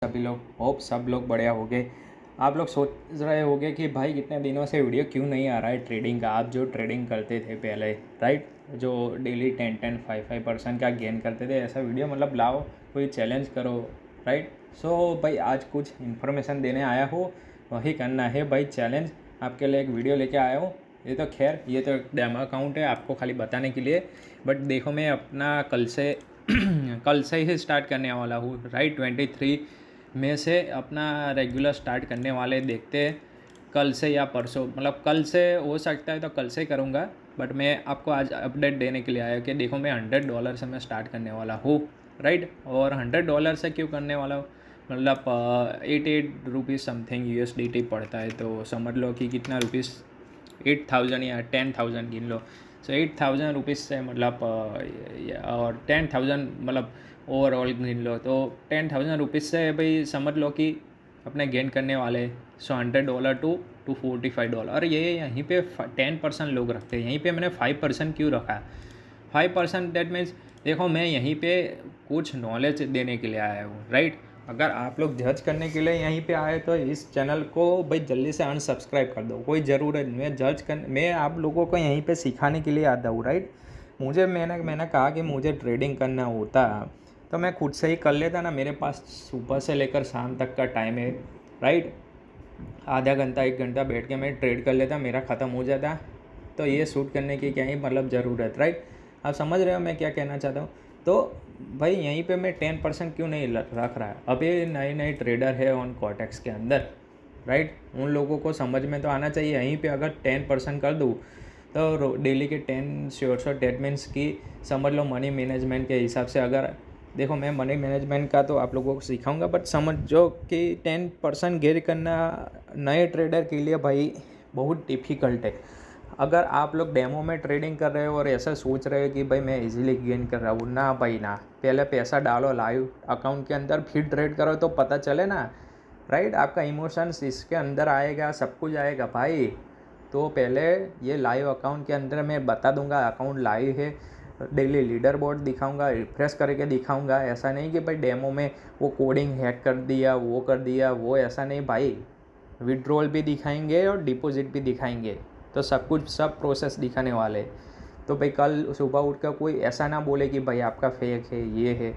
सभी लोग होप सब लोग बढ़िया हो गए। आप लोग सोच रहे होंगे कि भाई कितने दिनों से वीडियो क्यों नहीं आ रहा है ट्रेडिंग का। आप जो ट्रेडिंग करते थे पहले, राइट, जो डेली 10-10 5-5% का गेन करते थे, ऐसा वीडियो मतलब लाओ, कोई चैलेंज करो, राइट। सो भाई आज कुछ इन्फॉर्मेशन देने आया हो, वही करना है भाई चैलेंज। आपके लिए एक वीडियो लेके आया हूँ। ये तो खैर ये तो डेमो अकाउंट है आपको खाली बताने के लिए, बट देखो मैं अपना कल से कल से ही स्टार्ट करने वाला हूँ, राइट। 23 में से अपना रेगुलर स्टार्ट करने वाले, देखते हैं कल से या परसों, मतलब कल से हो सकता है तो कल से करूँगा। बट मैं आपको आज अपडेट देने के लिए आया कि देखो मैं $100 से मैं स्टार्ट करने वाला हूँ, राइट। और $100 से क्यों करने वाला हूँ, मतलब 88 रुपीज़ समथिंग USDT पड़ता है, तो समझ लो कि कितना रुपीज़ 8,000 या 10,000 गिन लो। सो 8,000 रुपीज़ से मतलब और 10,000 मतलब ओवरऑल गिन लो, तो 10,000 रुपीज़ से भाई समझ लो कि अपने गेन करने वाले। सो $100 टू $45। और ये यहीं पे 10% लोग रखते हैं, यहीं पे मैंने 5% क्यों रखा है? 5% दैट मीन्स देखो मैं यहीं पे कुछ नॉलेज देने के लिए आया हूँ, राइट। अगर आप लोग जज करने के लिए यहीं पे आए तो इस चैनल को भाई जल्दी से अनसब्सक्राइब कर दो, कोई ज़रूरत नहीं है जज कर। मैं आप लोगों को यहीं पे सिखाने के लिए आता हूँ, राइट। मैंने कहा कि मुझे ट्रेडिंग करना होता तो मैं खुद से ही कर लेता ना। मेरे पास सुबह से लेकर शाम तक का टाइम है, राइट। आधा घंटा 1 घंटा बैठ के मैं ट्रेड कर लेता, मेरा ख़त्म हो जाता। तो ये शूट करने की क्या ही मतलब ज़रूरत, राइट। आप समझ रहे हो मैं क्या कहना चाहता हूँ। तो भाई यहीं पे मैं 10% क्यों नहीं रख रहा है। अभी नए नए ट्रेडर है ऑन कॉटेक्स के अंदर, राइट। उन लोगों को समझ में तो आना चाहिए। यहीं पे अगर 10% कर दूँ तो डेली के 10 श्योर डेट मीन्स की समझ लो मनी मैनेजमेंट के हिसाब से। अगर देखो मैं मनी मैनेजमेंट का तो आप लोगों को सिखाऊंगा, बट समझो कि 10% गेन करना नए ट्रेडर के लिए भाई बहुत डिफ़िकल्ट है। अगर आप लोग डेमो में ट्रेडिंग कर रहे हो और ऐसा सोच रहे हो कि भाई मैं इजीली गेन कर रहा हूँ, ना भाई ना। पहले पैसा डालो लाइव अकाउंट के अंदर, फिर ट्रेड करो तो पता चले ना, राइट। आपका इमोशंस इसके अंदर आएगा, सब कुछ आएगा भाई। तो पहले ये लाइव अकाउंट के अंदर मैं बता दूंगा अकाउंट लाइव है, डेली लीडर बोर्ड दिखाऊंगा, रिफ्रेश करके दिखाऊंगा। ऐसा नहीं कि भाई डेमो में वो कोडिंग हैक कर दिया, वो कर दिया, वो ऐसा नहीं भाई। विड्रॉल भी दिखाएंगे और डिपॉजिट भी दिखाएंगे, तो सब कुछ सब प्रोसेस दिखाने वाले। तो भाई कल सुबह उठ कर कोई ऐसा ना बोले कि भाई आपका फेक है, ये है।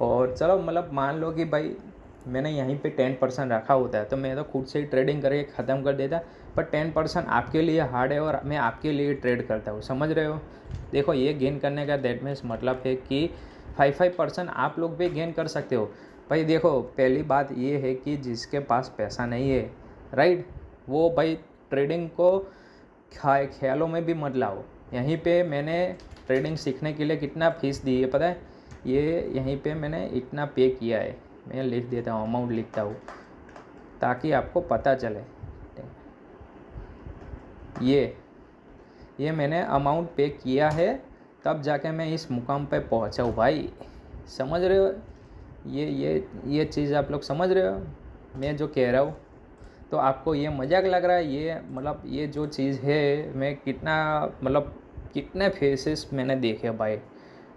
और चलो मतलब मान लो कि भाई मैंने यहीं पे 10% रखा होता है तो मैं तो खुद से ही ट्रेडिंग करके ख़त्म कर देता। पर 10% आपके लिए हार्ड है और मैं आपके लिए ट्रेड करता हूँ, समझ रहे हो। देखो ये गेन करने का दैट मीन्स मतलब है कि 5% आप लोग भी गेन कर सकते हो। भाई देखो पहली बात ये है कि जिसके पास पैसा नहीं है, राइट, वो भाई ट्रेडिंग को ख्यालों में भी मत लाओ। यहीं पे मैंने ट्रेडिंग सीखने के लिए कितना फ़ीस दी है पता है? ये यहीं पे मैंने इतना पे किया है। मैं लिख देता हूँ, अमाउंट लिखता हूँ ताकि आपको पता चले। ये मैंने अमाउंट पे किया है, तब जाके मैं इस मुकाम पे पहुँचा हूँ भाई, समझ रहे हो। ये चीज़ आप लोग समझ रहे हो मैं जो कह रहा हूँ। तो आपको ये मजाक लग रहा है, ये मतलब ये जो चीज़ है मैं कितना मतलब कितने फेसेस मैंने देखे भाई,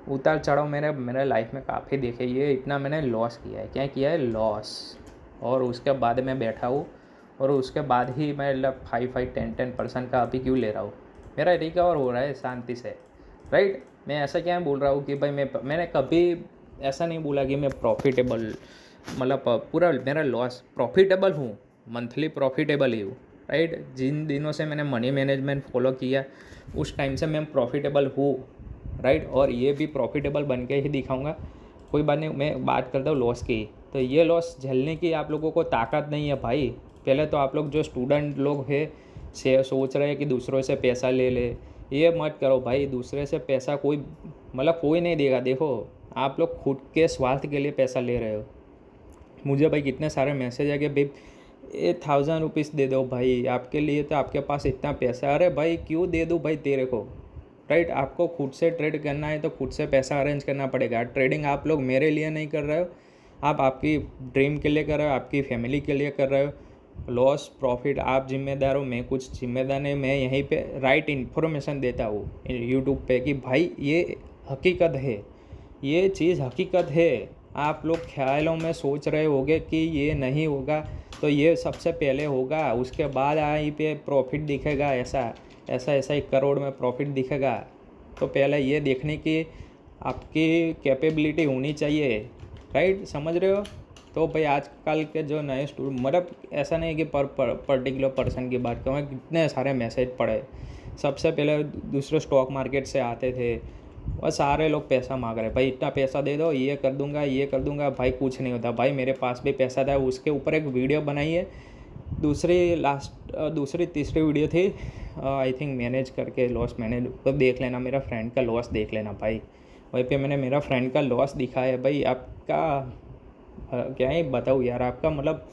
उतार चढ़ाव मेरे लाइफ में काफ़ी देखे। ये इतना मैंने लॉस किया है, क्या किया है, लॉस। और उसके बाद मैं बैठा हूँ और उसके बाद ही मैं मतलब 5-5 10% का अभी क्यों ले रहा हूँ। मेरा रिकवर हो रहा है शांति से, राइट। मैं ऐसा क्या बोल रहा हूँ कि भाई मैंने कभी ऐसा नहीं बोला कि मैं प्रॉफिटेबल, मतलब पूरा मेरा लॉस प्रॉफिटेबल हूँ, मंथली प्रॉफिटेबल ही हूँ, राइट। जिन दिनों से मैंने मनी मैनेजमेंट फॉलो किया उस टाइम से मैं प्रॉफिटेबल हूँ, राइट। और ये भी प्रॉफिटेबल बन के ही दिखाऊंगा। कोई बात नहीं, मैं बात करता हूँ लॉस की। तो ये लॉस झेलने की आप लोगों को ताकत नहीं है भाई। पहले तो आप लोग जो स्टूडेंट लोग हैं से सोच रहे हैं कि दूसरों से पैसा ले ले, ये मत करो भाई। दूसरे से पैसा कोई मतलब कोई नहीं देगा। देखो आप लोग खुद के स्वास्थ्य के लिए पैसा ले रहे हो। मुझे भाई कितने सारे मैसेज है कि भाई 1,000 रुपीज़ दे दो भाई, आपके लिए तो आपके पास इतना पैसा है। अरे भाई क्यों दे दूँ भाई तेरे को, राइट। आपको खुद से ट्रेड करना है तो खुद से पैसा अरेंज करना पड़ेगा। ट्रेडिंग आप लोग मेरे लिए नहीं कर रहे हो, आप आपकी ड्रीम के लिए कर रहे हो, आपकी फैमिली के लिए कर रहे हो। लॉस प्रॉफिट आप जिम्मेदार हो, मैं कुछ जिम्मेदार नहीं। मैं यहीं पे राइट इन्फॉर्मेशन देता हूँ यूट्यूब पे कि भाई ये हकीकत है, ये चीज़ हकीकत है। आप लोग ख्यालों में सोच रहे होगे कि ये नहीं होगा तो ये सबसे पहले होगा, उसके बाद आई पे प्रॉफिट दिखेगा, ऐसा ऐसा ऐसा 1 करोड़ में प्रॉफिट दिखेगा। तो पहले ये देखने की आपकी कैपेबिलिटी होनी चाहिए, राइट, समझ रहे हो। तो भाई आजकल के जो नए स्टूडेंट, मतलब ऐसा नहीं कि पर्टिकुलर पर्सन की बात करूँ, कितने सारे मैसेज पड़े। सबसे पहले दूसरे स्टॉक मार्केट से आते थे, और सारे लोग पैसा मांग रहे, भाई इतना पैसा दे दो, ये कर दूंगा ये कर दूंगा। भाई कुछ नहीं होता भाई, मेरे पास भी पैसा था, उसके ऊपर एक वीडियो बनाई है। दूसरी तीसरी वीडियो थी आई थिंक मैनेज करके, लॉस मैनेज, तो देख लेना, मेरा फ्रेंड का लॉस देख लेना भाई। वहीं पे मैंने मेरा फ्रेंड का लॉस दिखाया है भाई। आपका क्या ही बताऊँ यार, आपका मतलब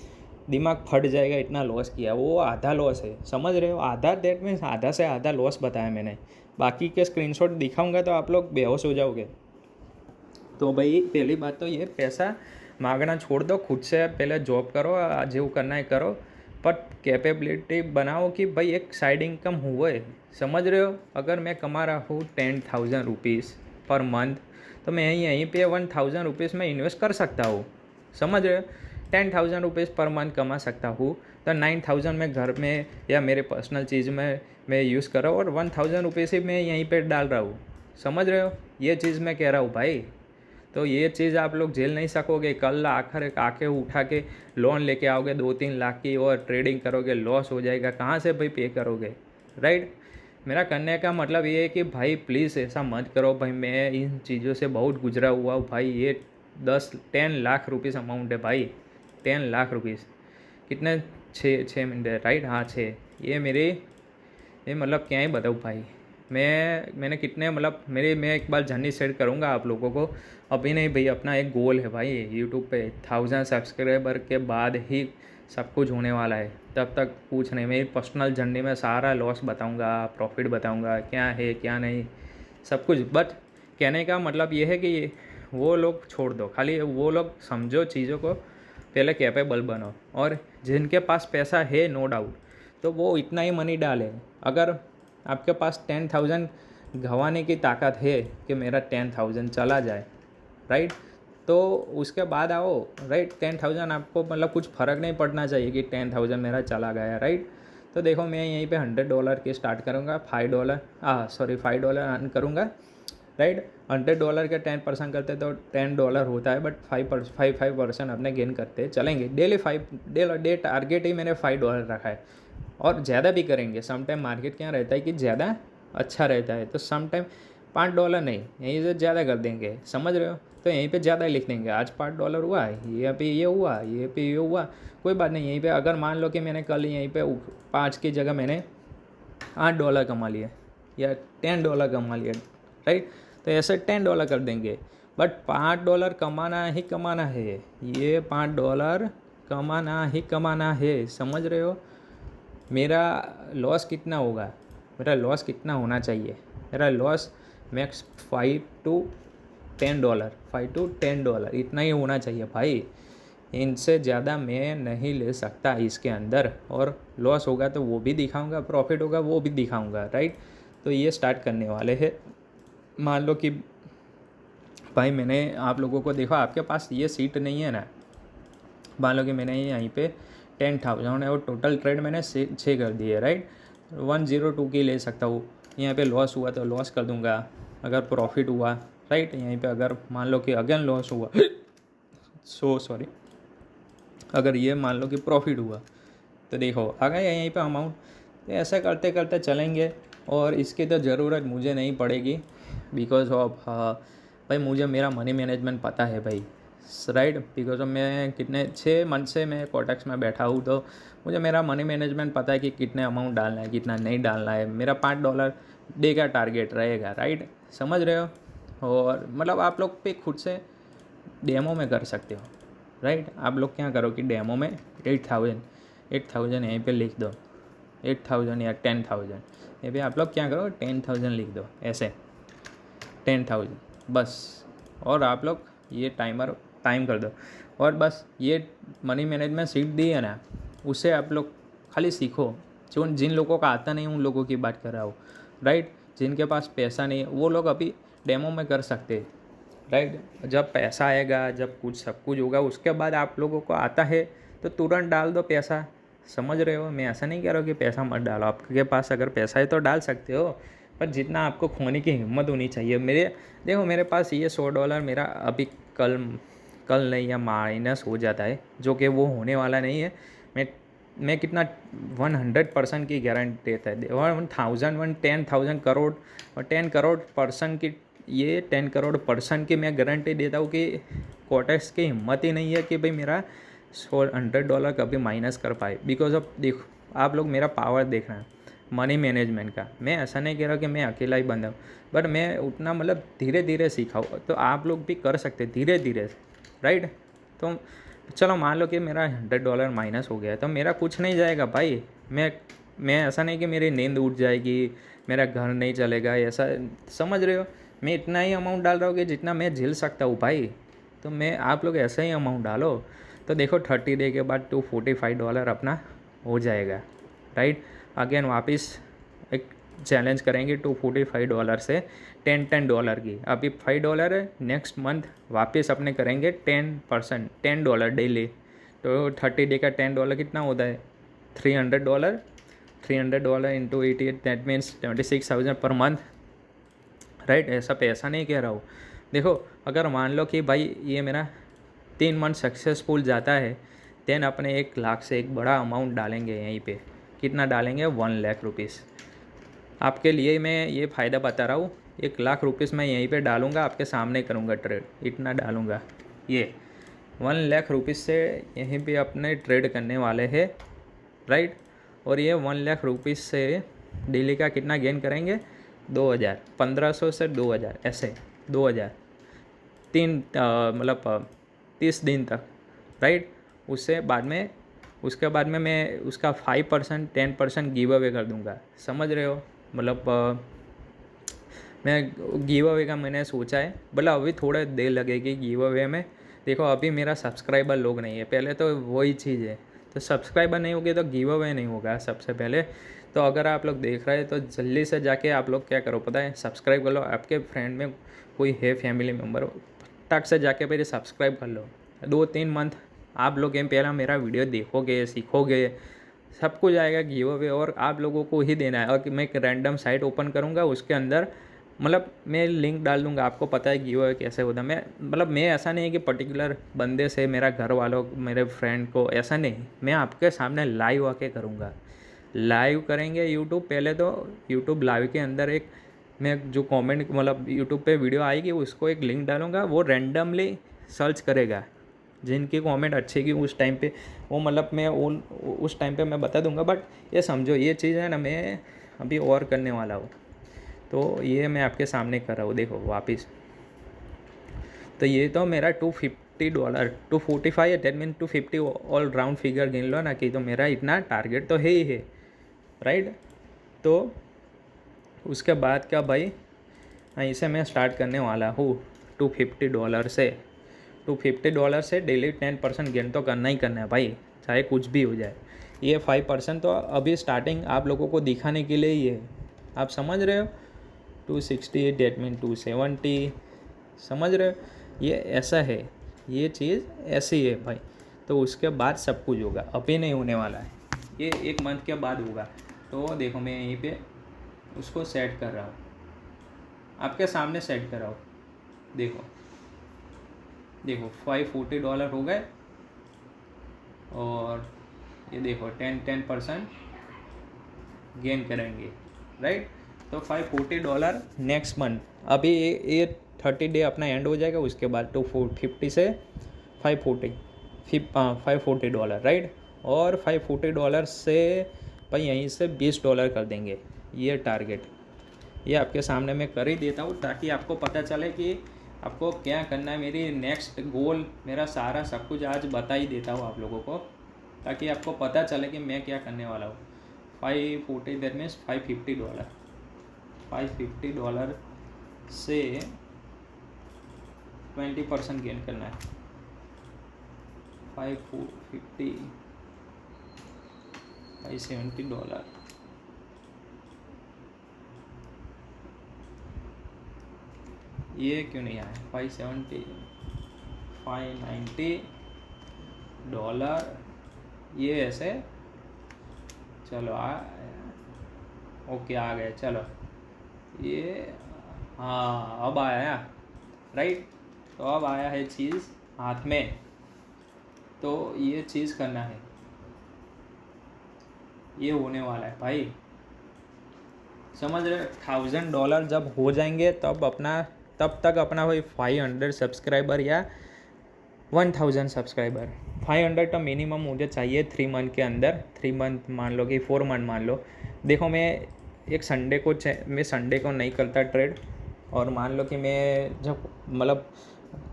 दिमाग फट जाएगा, इतना लॉस किया। वो आधा लॉस है, समझ रहे हो, आधा, दैट मीन्स आधा से आधा लॉस बताया मैंने। बाकी के स्क्रीनशॉट दिखाऊंगा तो आप लोग बेहोश हो जाओगे। तो भाई पहली बात तो ये, पैसा मांगना छोड़ दो, खुद से पहले जॉब करो, जो करना है करो, पर कैपेबिलिटी बनाओ कि भाई एक साइड इनकम हुए, समझ रहे हो। अगर मैं कमा रहा हूँ 10,000 रुपीज़ पर मंथ, तो मैं यहीं पे 1,000 रुपीज़ में इन्वेस्ट कर सकता हूँ, समझ रहे हो। 10,000 रुपीज़ पर मंथ कमा सकता हूँ, तो 9,000 मैं घर में या मेरे पर्सनल चीज़ में मैं यूज़ कर रहा हूँ, और 1,000 रुपीज़ ही मैं यहीं पे डाल रहा हूँ, समझ रहे हो। ये चीज़ मैं कह रहा हूँ भाई। तो ये चीज़ आप लोग झेल नहीं सकोगे। कल आखिर आके उठा के लोन लेके आओगे 2-3 लाख की, और ट्रेडिंग करोगे, लॉस हो जाएगा, कहाँ से भाई पे करोगे, राइट। मेरा कहने का मतलब ये है कि भाई प्लीज़ ऐसा मत करो भाई। मैं इन चीज़ों से बहुत गुजरा हुआ हूँ भाई। ये 10-10 लाख रुपीज़ अमाउंट है भाई, 10 लाख रुपीज़। कितने, 6 मिनट है, राइट, हाँ 6। ये मतलब क्या ही बताऊँ भाई। मैंने कितने, मतलब मैं एक बार जर्नी शेयर करूँगा आप लोगों को। अभी नहीं भाई, अपना एक गोल है भाई यूट्यूब पे 1000 सब्सक्राइबर के बाद ही सब कुछ होने वाला है। तब तक कुछ नहीं। मेरी पर्सनल जर्नी में सारा लॉस बताऊँगा, प्रॉफिट बताऊँगा, क्या है क्या नहीं, सब कुछ। बट कहने का मतलब ये है कि वो लोग छोड़ दो, खाली वो लोग समझो चीज़ों को, पहले कैपेबल बनो। और जिनके पास पैसा है नो डाउट, तो वो इतना ही मनी डाले। अगर आपके पास 10,000 गंवाने की ताकत है कि मेरा 10,000 चला जाए, राइट, तो उसके बाद आओ, राइट। 10,000 आपको मतलब कुछ फ़र्क नहीं पड़ना चाहिए कि 10,000 मेरा चला गया, राइट। तो देखो मैं यहीं पे $100 की स्टार्ट करूँगा, $5 अर्न करूँगा, राइट। $100 के 10% करते तो $10 होता है, बट 5% अपने गेन करते चलेंगे। डेली $5 टारगेट ही मैंने $5 रखा है, और ज़्यादा भी करेंगे। समटाइम मार्केट क्या रहता है कि ज़्यादा अच्छा रहता है, तो समटाइम $5 नहीं, यहीं से ज़्यादा कर देंगे, समझ रहे हो। तो यहीं पे ज़्यादा लिख देंगे, आज $5 हुआ, ये पे ये हुआ, ये पे ये हुआ, कोई बात नहीं। यहीं पे अगर मान लो कि मैंने कल यहीं पे 5 की जगह मैंने $8 कमा लिए, या $10 कमा लिया, राइट, तो ऐसे $10 कर देंगे। बट $5 कमाना ही कमाना है, ये $5 कमाना ही कमाना है, समझ रहे हो। मेरा लॉस कितना होगा, मेरा लॉस कितना होना चाहिए, मेरा लॉस मैक्स $5 to $10 इतना ही होना चाहिए भाई। इनसे ज़्यादा मैं नहीं ले सकता इसके अंदर। और लॉस होगा तो वो भी दिखाऊंगा, प्रॉफिट होगा वो भी दिखाऊंगा, राइट। तो ये स्टार्ट करने वाले हैं। मान लो कि भाई मैंने आप लोगों को देखा, आपके पास ये सीट नहीं है ना, मान लो कि मैंने यहीं पे 10,000 है, और टोटल ट्रेड मैंने 6 कर दिए, राइट। 102 की ले सकता हूँ। यहाँ पे लॉस हुआ तो लॉस कर दूँगा, अगर प्रॉफिट हुआ, राइट। यहीं पे अगर मान लो कि अगेन लॉस हुआ सॉरी, अगर ये मान लो कि प्रॉफिट हुआ, तो देखो आ गया यहीं पे अमाउंट। तो ऐसा करते करते चलेंगे, और इसकी तो ज़रूरत मुझे नहीं पड़ेगी, बिकॉज ऑफ भाई मुझे मेरा मनी मैनेजमेंट पता है भाई, राइट। बिकॉज ऑफ मैं कितने 6 मंथ से मैं कोटक्स में बैठा हूँ, तो मुझे मेरा मनी मैनेजमेंट पता है कि कितने अमाउंट डालना है, कितना नहीं डालना है। मेरा $5 डे का टारगेट रहेगा, राइट, समझ रहे हो। और मतलब आप लोग पे खुद से डेमो में कर सकते हो, राइट। आप लोग क्या करो कि डेमो में 8,000 यहीं पे लिख दो, 8,000 या 10,000, ये भी आप लोग क्या करो 10,000 लिख दो, ऐसे 10,000 बस। और आप लोग ये टाइम कर दो, और बस ये मनी मैनेजमेंट सीख दी है ना, उससे आप लोग खाली सीखो। जिन लोगों का आता नहीं उन लोगों की बात कर रहा हूँ, राइट। जिनके पास पैसा नहीं है वो लोग अभी डेमो में कर सकते, राइट। जब पैसा आएगा, जब कुछ सब कुछ होगा, उसके बाद आप लोगों को आता है तो तुरंत डाल दो पैसा। समझ रहे हो? मैं ऐसा नहीं कह रहा हूँ कि पैसा मत डालो, आपके पास अगर पैसा है तो डाल सकते हो, पर जितना आपको खोने की हिम्मत होनी चाहिए। देखो मेरे पास ये $100 मेरा अभी कल कल नहीं या माइनस हो जाता है, जो कि वो होने वाला नहीं है। मैं कितना 100% की गारंटी देता है, 10,000 करोड़ और 10 करोड़ पर्सन की, ये 10 करोड़ पर्सन की मैं गारंटी देता हूँ कि कोटेक्स की हिम्मत ही नहीं है कि भाई मेरा $100 कभी माइनस कर पाए। बिकॉज ऑफ देखो आप लोग मेरा पावर देख रहे हैं मनी मैनेजमेंट का। मैं ऐसा नहीं कह रहा कि मैं अकेला ही बंदा हूँ, बट मैं उतना मतलब धीरे धीरे सीखा हूँ, तो आप लोग भी कर सकते धीरे धीरे, राइट। तो चलो मान लो कि मेरा $100 माइनस हो गया है, तो मेरा कुछ नहीं जाएगा भाई। मैं ऐसा नहीं कि मेरी नींद उठ जाएगी, मेरा घर नहीं चलेगा, ऐसा समझ रहे हो। मैं इतना ही अमाउंट डाल रहा हूँ कि जितना मैं झेल सकता हूँ भाई। तो मैं आप लोग ऐसा ही अमाउंट डालो, तो देखो 30 डे के बाद $245 अपना हो जाएगा, राइट। अगेन वापस एक चैलेंज करेंगे $245 से $10 की। अभी $5 है, नेक्स्ट मंथ वापस अपने करेंगे 10% $10 डेली। तो 30 डे का $10 कितना होता है? $300। $300 into 88, that means 26,000 per month, right. ऐसा पैसा नहीं कह रहा हूँ। देखो अगर मान लो कि भाई ये मेरा 3 मंथ सक्सेसफुल जाता है, देन अपने 1 लाख से एक बड़ा अमाउंट डालेंगे यहीं पे। कितना डालेंगे? 1 लाख रुपीज़। आपके लिए मैं ये फ़ायदा बता रहा हूँ, 1 लाख रुपीज़ मैं यहीं पे डालूँगा, आपके सामने करूँगा ट्रेड, इतना डालूँगा। ये 1 लाख रुपीज़ से यहीं पे अपने ट्रेड करने वाले हैं, राइट। और ये 1 लाख रुपीज़ से डेली का कितना गेन करेंगे? 2,000, 1500 से 2,000, ऐसे 2,000 मतलब 30 दिन तक, राइट। उसके बाद में मैं उसका 5% 10% गिव अवे कर दूंगा। समझ रहे हो? मतलब मैं गिव अवे का मैंने सोचा है, भला अभी थोड़ा देर लगेगी गिव अवे में। देखो अभी मेरा सब्सक्राइबर लोग नहीं है, पहले तो वही चीज़ है। तो सब्सक्राइबर नहीं होगी तो गिव अवे नहीं होगा सबसे पहले। तो अगर आप लोग देख रहे हैं तो जल्दी से जाके आप लोग क्या करो पता है? सब्सक्राइब कर लो। आपके फ्रेंड में कोई है फैमिली मेम्बर, टक से जाके पहले सब्सक्राइब कर लो। 2-3 मंथ आप लोग पहला मेरा वीडियो देखोगे, सीखोगे, सब कुछ आएगा गिव अवे, और आप लोगों को ही देना है। और कि मैं एक रैंडम साइट ओपन करूँगा, उसके अंदर मतलब मैं लिंक डाल दूँगा। आपको पता है गिव अवे कैसे होता है। मैं ऐसा नहीं है कि पर्टिकुलर बंदे से, मेरा घर वालों, मेरे फ्रेंड को, ऐसा नहीं। मैं आपके सामने लाइव आके करूँगा। लाइव करेंगे यूट्यूब, पहले तो यूट्यूब लाइव के अंदर एक मैं जो कमेंट मतलब यूट्यूब पे वीडियो आएगी उसको एक लिंक डालूँगा, वो रैंडमली सर्च करेगा। जिनकी कमेंट अच्छी की उस टाइम पे वो मतलब मैं उस टाइम पे मैं बता दूंगा। बट ये समझो ये चीज़ है ना, मैं अभी और करने वाला हूँ, तो ये मैं आपके सामने कर रहा हूँ। देखो वापस, तो ये तो मेरा $250 245 है, that mean 250 all round figure गिन लो ना, कि तो मेरा इतना टारगेट तो है ही है, राइट। तो उसके बाद क्या भाई, इसे मैं स्टार्ट करने वाला हूँ $250 से डेली 10% गेन तो करना ही करना है भाई, चाहे कुछ भी हो जाए। ये 5% तो अभी स्टार्टिंग आप लोगों को दिखाने के लिए ही है। आप समझ रहे हो? 260 डेट मीन 270, समझ रहे हो? ये ऐसा है, ये चीज़ ऐसी है भाई। तो उसके बाद सब कुछ होगा, अभी नहीं होने वाला है, ये 1 मंथ के बाद होगा। तो देखो मैं यहीं पे उसको सेट कर रहा हूँ, आपके सामने सेट कर रहा हूँ। देखो $540 हो गए, और ये देखो 10% गेन करेंगे, राइट। तो $540 नेक्स्ट मंथ। अभी ये 30 डे अपना एंड हो जाएगा, उसके बाद 250 से 540 राइट। और $540 से भाई यहीं से $20 कर देंगे, ये टारगेट। ये आपके सामने मैं कर ही देता हूँ, ताकि आपको पता चले कि आपको क्या करना है। मेरी नेक्स्ट गोल, मेरा सारा सब कुछ आज बता ही देता हूँ आप लोगों को, ताकि आपको पता चले कि मैं क्या करने वाला हूँ। 540 दैट मीन्स $550 से 20% गेन करना है। 550 $570, ये क्यों नहीं आया? $570, $590, ये ऐसे चलो ओके आ गए। चलो ये हाँ अब आया, राइट। तो अब आया है चीज़ हाथ में, तो ये चीज़ करना है, ये होने वाला है भाई, समझ रहे। $1000 जब हो जाएंगे तब तक अपना भाई 500 सब्सक्राइबर या 1000 सब्सक्राइबर, 500 तो मिनिमम मुझे चाहिए 3 मंथ के अंदर। 3 मंथ मान लो कि 4 मंथ मान लो। देखो मैं संडे को नहीं करता ट्रेड, और मान लो कि मैं जब मतलब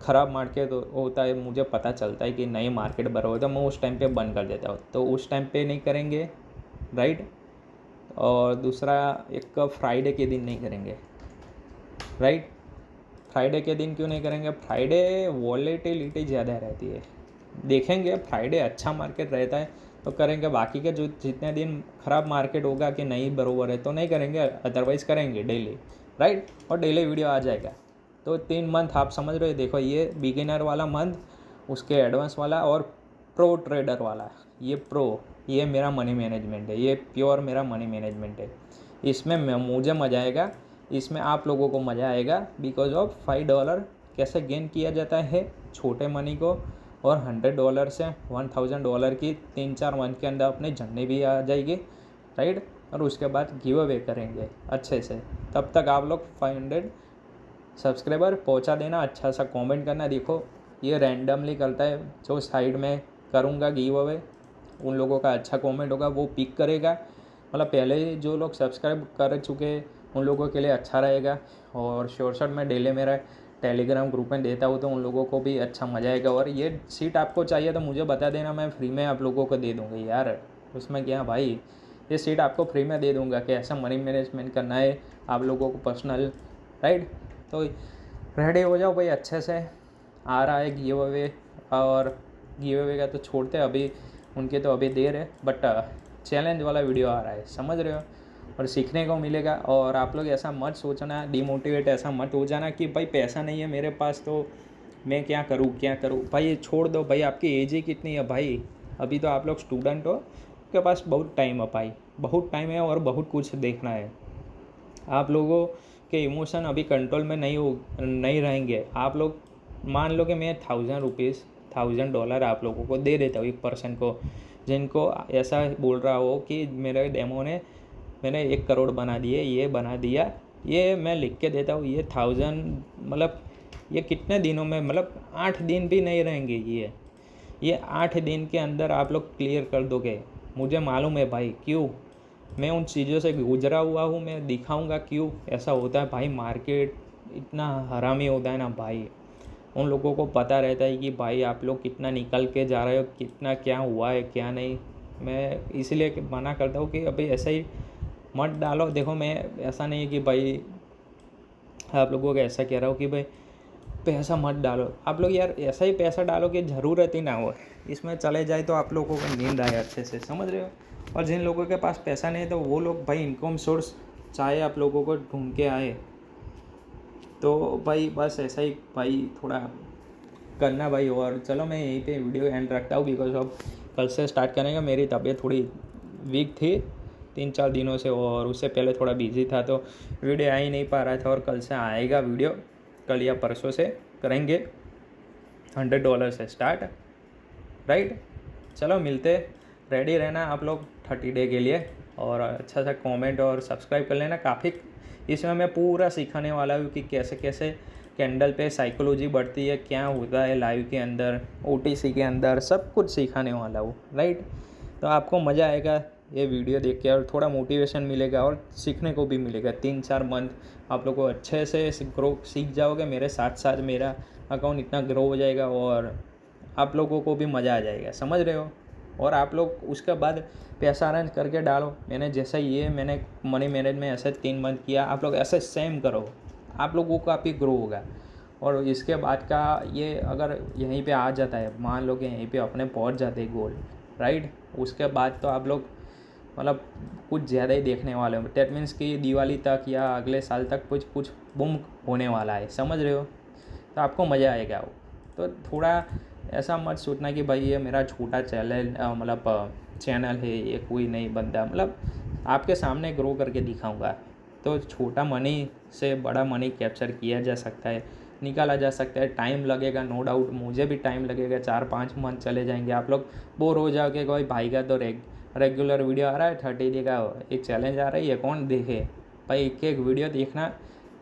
ख़राब मार्केट होता है, मुझे पता चलता है कि नई मार्केट बड़ा होता है, मैं उस टाइम पे बंद कर देता हूँ। तो उस टाइम पे नहीं करेंगे, राइट। और दूसरा एक फ्राइडे के दिन नहीं करेंगे, राइट। फ्राइडे के दिन क्यों नहीं करेंगे? फ्राइडे वॉलेटिलिटी ज़्यादा रहती है, देखेंगे फ्राइडे अच्छा मार्केट रहता है तो करेंगे। बाकी के जो जितने दिन ख़राब मार्केट होगा कि नहीं बरोबर है तो नहीं करेंगे, अदरवाइज़ करेंगे डेली, राइट। और डेली वीडियो आ जाएगा। तो 3 मंथ आप समझ रहे हो। देखो ये बिगिनर वाला मंथ, उसके एडवांस वाला और प्रो ट्रेडर वाला। ये मेरा मनी मैनेजमेंट है, ये प्योर मेरा मनी मैनेजमेंट है। इसमें मुझे मज़ा आएगा, इसमें आप लोगों को मज़ा आएगा, बिकॉज ऑफ $5 कैसे गेन किया जाता है छोटे मनी को, और $100 से $1000 की 3-4 मंथ के अंदर अपनी जर्नी भी आ जाएगी, राइट। और उसके बाद गिव अवे करेंगे अच्छे से। तब तक आप लोग 500 सब्सक्राइबर पहुंचा देना, अच्छा सा कमेंट करना। देखो ये रैंडमली करता है, जो साइड में करूँगा गिव अवे, उन लोगों का अच्छा कमेंट होगा वो पिक करेगा। मतलब पहले जो लोग सब्सक्राइब कर चुके उन लोगों के लिए अच्छा रहेगा। और शॉर्ट में डेली मेरा टेलीग्राम ग्रुप में देता हूँ, तो उन लोगों को भी अच्छा मज़ा आएगा। और ये सीट आपको चाहिए तो मुझे बता देना, मैं फ्री में आप लोगों को दे दूँगा यार, उसमें क्या भाई। ये सीट आपको फ्री में दे दूँगा कि ऐसा मनी मैनेजमेंट करना है आप लोगों को पर्सनल, राइट। तो रेडी हो जाओ भाई अच्छे से। आ रहा है गिव अवे, और गिव अवे का तो छोड़ते अभी, उनके तो अभी देर है, बट चैलेंज वाला वीडियो आ रहा है, समझ रहे हो। और सीखने को मिलेगा। और आप लोग ऐसा मत सोचना, डिमोटिवेट ऐसा मत हो जाना कि भाई पैसा नहीं है मेरे पास तो मैं क्या करूँ भाई। छोड़ दो भाई, आपकी एज ही कितनी है भाई, अभी तो आप लोग स्टूडेंट हो, आपके पास बहुत टाइम है भाई, बहुत टाइम है और बहुत कुछ देखना है। आप लोगों के इमोशन अभी कंट्रोल में नहीं रहेंगे। आप लोग मान लो कि मैं $1000 आप लोगों को दे देता हूँ, एक पर्सन को, जिनको ऐसा बोल रहा हो कि मेरे डेमो ने मैंने 1 करोड़ बना दिए, ये बना दिया, ये मैं लिख के देता हूँ। ये 1000 मतलब ये कितने दिनों में, मतलब 8 दिन भी नहीं रहेंगे। ये 8 दिन के अंदर आप लोग क्लियर कर दोगे, मुझे मालूम है भाई। क्यों? मैं उन चीज़ों से गुजरा हुआ हूँ, मैं दिखाऊंगा क्यों ऐसा होता है भाई। मार्केट इतना हरामी होता है ना भाई, उन लोगों को पता रहता है कि भाई आप लोग कितना निकल के जा रहे हो, कितना क्या हुआ है क्या नहीं। मैं इसीलिए मना करता हूँ कि अभी ऐसा ही मत डालो। देखो मैं ऐसा नहीं है कि भाई आप लोगों को ऐसा कह रहा हूँ कि भाई पैसा मत डालो। आप लोग यार ऐसा ही पैसा डालो कि ज़रूरत ही ना हो, इसमें चले जाए तो आप लोगों को नींद आए अच्छे से, समझ रहे हो। और जिन लोगों के पास पैसा नहीं है तो वो लोग भाई इनकम सोर्स चाहे आप लोगों को ढूंढ के आए। तो भाई बस ऐसा ही भाई थोड़ा करना भाई। और चलो मैं यहीं पे वीडियो एंड रखता हूँ, बिकॉज अब कल से स्टार्ट करेंगे। मेरी तबीयत थोड़ी वीक थी 3-4 दिनों से, और उससे पहले थोड़ा बिजी था तो वीडियो आ ही नहीं पा रहा था। और कल से आएगा वीडियो, कल या परसों से करेंगे। $100 से स्टार्ट, राइट। चलो मिलते, रेडी रहना आप लोग 30 डे के लिए। और अच्छा सा कमेंट और सब्सक्राइब कर लेना। काफ़ी इसमें मैं पूरा सिखाने वाला हूँ कि कैसे कैसे कैंडल पे साइकोलॉजी बढ़ती है, क्या होता है लाइव के अंदर, OTC के अंदर, सब कुछ सिखाने वाला हूँ, राइट। तो आपको मज़ा आएगा ये वीडियो देख के, और थोड़ा मोटिवेशन मिलेगा और सीखने को भी मिलेगा। 3-4 मंथ आप लोग को अच्छे से ग्रो सीख जाओगे मेरे साथ साथ। मेरा अकाउंट इतना ग्रो हो जाएगा और आप लोगों को भी मज़ा आ जाएगा, समझ रहे हो। और आप लोग उसके बाद पैसा अरेंज करके डालो। मैंने मनी मैनेज में ऐसे 3 मंथ किया, आप लोग ऐसे सेम करो, आप लोगों का भी ग्रो होगा। और इसके बाद का ये अगर यहीं पे आ जाता है, मान लो कि यहीं पे अपने पहुंच जाते हैं गोल, राइट, उसके बाद तो आप लोग मतलब कुछ ज़्यादा ही देखने वाले हो। दैट मीन्स कि दिवाली तक या अगले साल तक कुछ बूम होने वाला है, समझ रहे हो? तो आपको मज़ा आएगा वो। तो थोड़ा ऐसा मत सोचना कि भाई ये मेरा छोटा चैनल है, ये कोई नहीं बनता, मतलब आपके सामने ग्रो करके दिखाऊंगा। तो छोटा मनी से बड़ा मनी कैप्चर किया जा सकता है, निकाला जा सकता है। टाइम लगेगा, नो डाउट, मुझे भी टाइम लगेगा, 4-5 मंथ चले जाएंगे। आप लोग बोर हो जाओगे, कोई भाई का तो रेगुलर वीडियो आ रहा है, 30 डे का एक चैलेंज आ रही है, कौन देखे भाई? एक एक वीडियो देखना,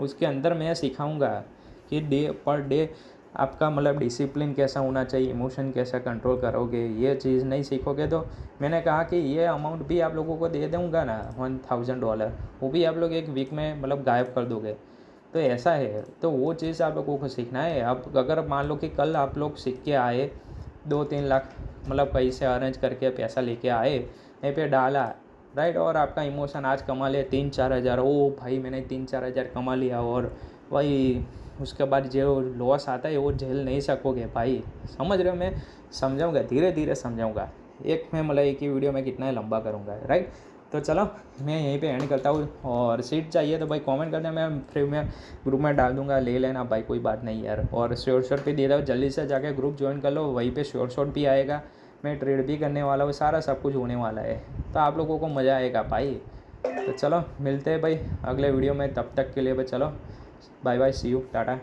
उसके अंदर मैं सिखाऊंगा कि डे पर डे आपका मतलब डिसिप्लिन कैसा होना चाहिए, इमोशन कैसा कंट्रोल करोगे। ये चीज़ नहीं सीखोगे तो मैंने कहा कि ये अमाउंट भी आप लोगों को दे दूँगा ना, $1000, वो भी आप लोग एक वीक में मतलब गायब कर दोगे। तो ऐसा है, तो वो चीज़ आप लोगों को सीखना है। अब अगर मान लो कि कल आप लोग सीख के आए, 2-3 लाख मतलब पैसे अरेंज करके पैसा लेके आए, यहीं पे डाला, राइट, और आपका इमोशन आज कमा ले 3-4 हज़ार, ओ भाई मैंने 3-4 हज़ार कमा लिया, और भाई उसके बाद जो लॉस आता है वो झेल नहीं सकोगे भाई, समझ रहे हो? मैं समझाऊंगा, धीरे धीरे समझाऊंगा, एक में मतलब एक ही वीडियो में कितना लंबा करूंगा, राइट? तो चलो मैं यहीं पे एंड करता हूँ। और सीट चाहिए तो भाई कमेंट करना, मैं फ्री में ग्रुप में डाल दूंगा, ले लेना भाई, कोई बात नहीं यार। और श्योर शॉट भी दे रहा हूँ, जल्दी से जाके ग्रुप ज्वाइन कर लो, वहीं पे श्योर शॉट भी आएगा, मैं ट्रेड भी करने वाला हूँ, सारा सब कुछ होने वाला है। तो आप लोगों को मज़ा आएगा भाई। तो चलो मिलते हैं भाई अगले वीडियो में, तब तक के लिए भाई चलो bye bye, see you, Tata.